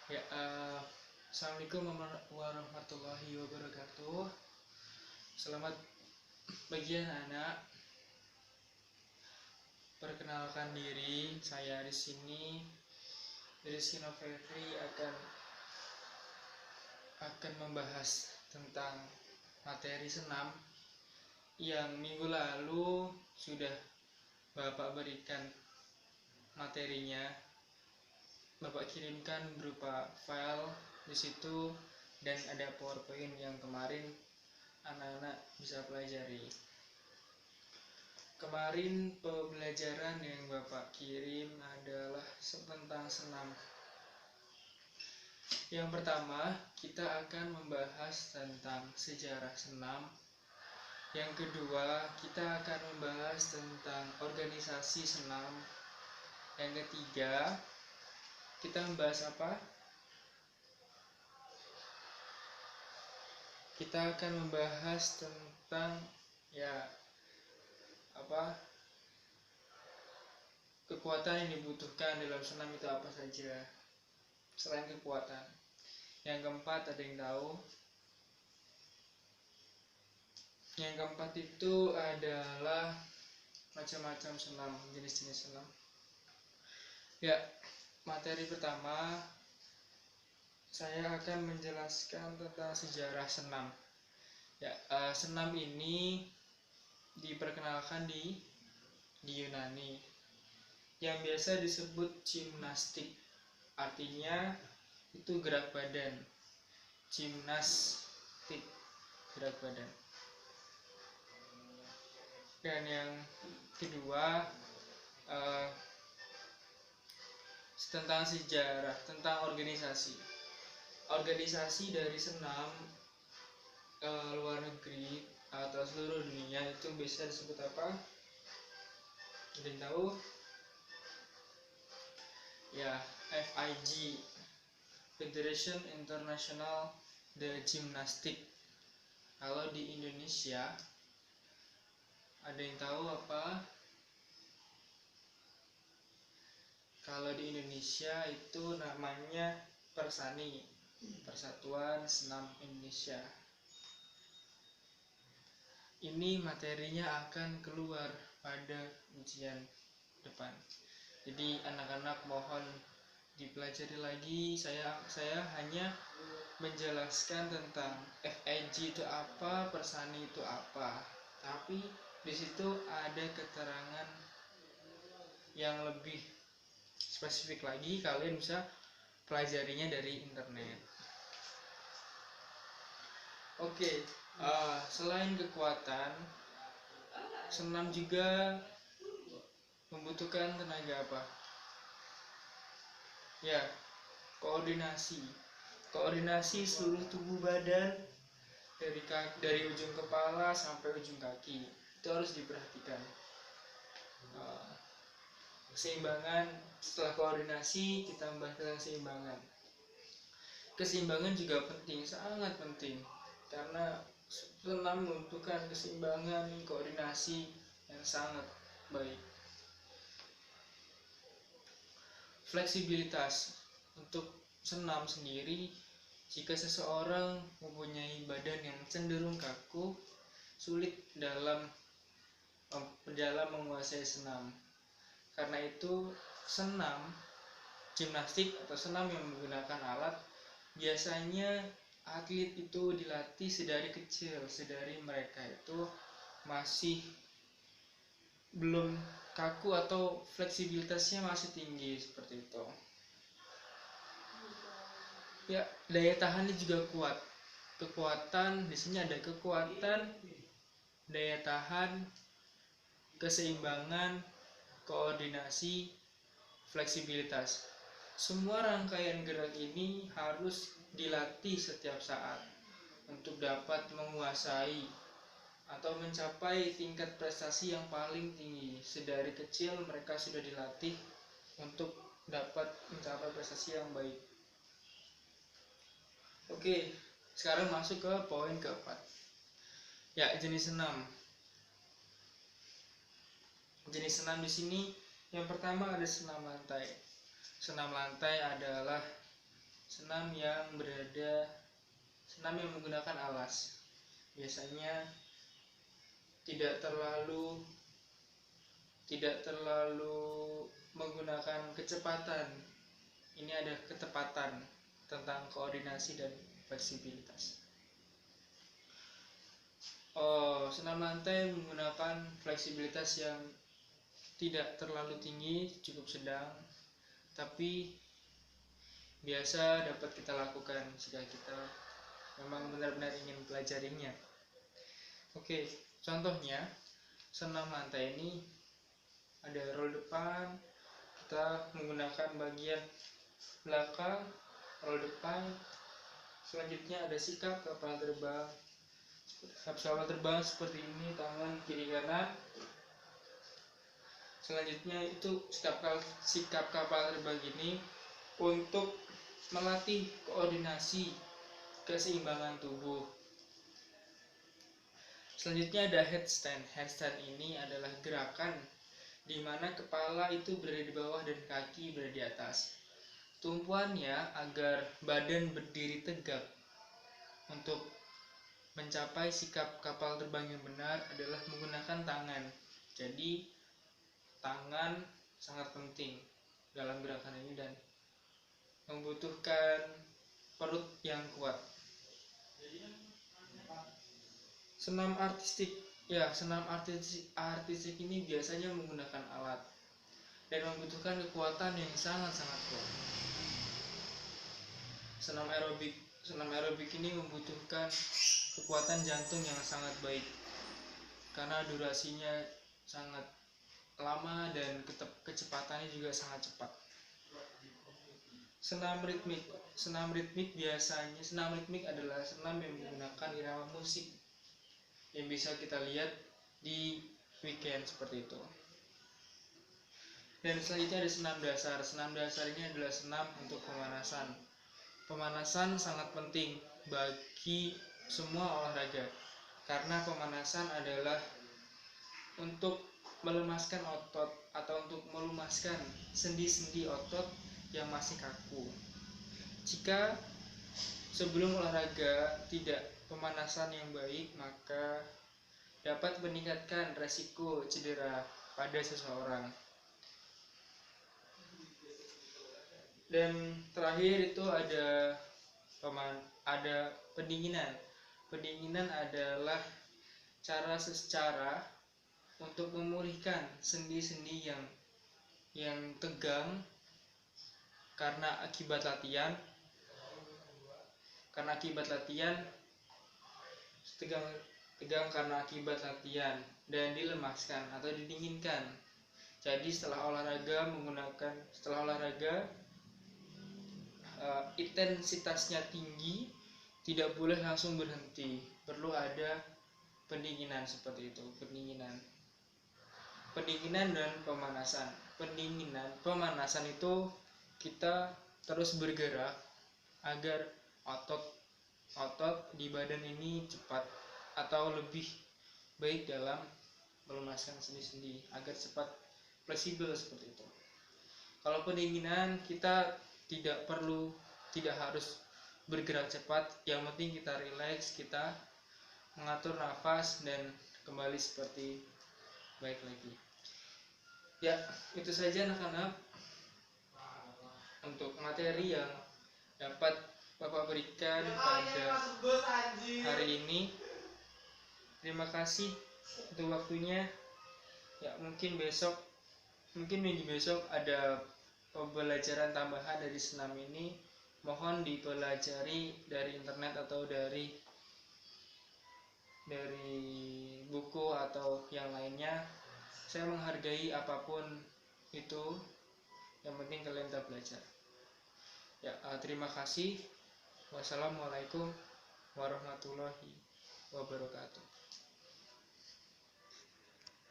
Ya, Assalamualaikum warahmatullahi wabarakatuh. Selamat pagi anak-anak. Perkenalkan diri, saya di sini Rizky November akan membahas tentang materi senam yang minggu lalu sudah Bapak berikan materinya. Bapak kirimkan berupa file di situ dan ada PowerPoint yang kemarin anak-anak bisa pelajari. Kemarin pembelajaran yang Bapak kirim adalah tentang senam. Yang pertama, kita akan membahas tentang sejarah senam. Yang kedua, kita akan membahas tentang organisasi senam. Yang ketiga, kita membahas apa? Kita akan membahas tentang kekuatan yang dibutuhkan dalam senam itu apa saja selain kekuatan. Yang keempat, ada yang tahu? Yang keempat itu adalah macam-macam senam, jenis-jenis senam. Ya, materi pertama saya akan menjelaskan tentang sejarah senam. Ya, senam ini diperkenalkan di Yunani yang biasa disebut gimnastik. Artinya itu gerak badan. Gimnastik, gerak badan. Dan yang kedua, tentang sejarah, tentang organisasi. Organisasi dari senam luar negeri atau seluruh dunia itu bisa disebut apa? Ada yang tahu? Ya, FIG, Federation International de Gymnastique. Kalau di Indonesia, ada yang tahu apa? Kalau di Indonesia itu namanya Persani, Persatuan Senam Indonesia. Ini materinya akan keluar pada ujian depan. Jadi anak-anak mohon dipelajari lagi. Saya hanya menjelaskan tentang FIG itu apa, Persani itu apa. Tapi di situ ada keterangan yang lebih spesifik lagi, kalian bisa pelajarinya dari internet. Oke, selain kekuatan, senam juga membutuhkan tenaga apa? Ya, koordinasi. Koordinasi seluruh tubuh badan dari ujung kepala sampai ujung kaki. Itu harus diperhatikan. Keseimbangan, setelah koordinasi kita membahas tentang keseimbangan. Keseimbangan juga penting, sangat penting, karena senam membutuhkan keseimbangan, koordinasi yang sangat baik. Fleksibilitas. Untuk senam sendiri, jika seseorang mempunyai badan yang cenderung kaku, sulit dalam menguasai senam. Karena itu senam gimnastik atau senam yang menggunakan alat, biasanya atlet itu dilatih sedari kecil, sedari mereka itu masih belum kaku atau fleksibilitasnya masih tinggi, seperti itu. Ya, daya tahannya juga kuat. Kekuatan di sini ada kekuatan, daya tahan, keseimbangan, koordinasi, fleksibilitas. Semua rangkaian gerak ini harus dilatih setiap saat untuk dapat menguasai atau mencapai tingkat prestasi yang paling tinggi. Sedari kecil mereka sudah dilatih untuk dapat mencapai prestasi yang baik. Oke, sekarang masuk ke poin keempat. Ya, jenis senam. Jenis senam di sini yang pertama ada senam lantai. Senam lantai adalah senam yang menggunakan alas. Biasanya tidak terlalu menggunakan kecepatan. Ini ada ketepatan tentang koordinasi dan fleksibilitas. Senam lantai menggunakan fleksibilitas yang tidak terlalu tinggi, cukup sedang, tapi biasa dapat kita lakukan jika kita memang benar-benar ingin pelajarinya. Oke, contohnya senam lantai ini ada roll depan, kita menggunakan bagian belakang, roll depan. Selanjutnya ada sikap kapal terbang. Kapal terbang seperti ini, tangan kiri kanan. Selanjutnya itu sikap kapal terbang ini untuk melatih koordinasi keseimbangan tubuh. Selanjutnya ada headstand. Headstand ini adalah gerakan di mana kepala itu berada di bawah dan kaki berada di atas. Tumpuannya agar badan berdiri tegak. Untuk mencapai sikap kapal terbang yang benar adalah menggunakan tangan. Jadi tangan sangat penting dalam gerakan ini dan membutuhkan perut yang kuat. Senam artistik ini biasanya menggunakan alat dan membutuhkan kekuatan yang sangat-sangat kuat. Senam aerobik ini membutuhkan kekuatan jantung yang sangat baik karena durasinya sangat lama dan kecepatannya juga sangat cepat. Senam ritmik adalah senam yang menggunakan irama musik yang bisa kita lihat di weekend seperti itu. Dan selanjutnya ada senam dasar. Senam dasar ini adalah senam untuk pemanasan. Pemanasan sangat penting bagi semua olahraga karena pemanasan adalah untuk melemaskan otot atau untuk melumaskan sendi-sendi otot yang masih kaku. Jika sebelum olahraga tidak pemanasan yang baik, maka dapat meningkatkan resiko cedera pada seseorang. Dan terakhir itu ada pendinginan. Pendinginan adalah cara untuk memulihkan sendi-sendi yang tegang karena akibat latihan tegang karena akibat latihan dan dilemaskan atau didinginkan. Jadi setelah olahraga intensitasnya tinggi, tidak boleh langsung berhenti, perlu ada pendinginan seperti itu. Pendinginan dan pemanasan. Pemanasan itu kita terus bergerak agar otot di badan ini cepat atau lebih baik dalam melumaskan sendi-sendi agar cepat fleksibel seperti itu. Kalau pendinginan kita tidak harus bergerak cepat, yang penting kita rileks, kita mengatur nafas dan kembali seperti baik lagi. Ya, itu saja anak-anak untuk materi yang dapat Bapak berikan pada hari ini. Terima kasih untuk waktunya. Ya, mungkin minggu besok ada pembelajaran tambahan dari senam ini. Mohon dipelajari dari internet atau dari buku atau yang lainnya. Saya menghargai apapun itu, yang penting kalian tetap belajar. Ya, terima kasih. Wassalamualaikum warahmatullahi wabarakatuh.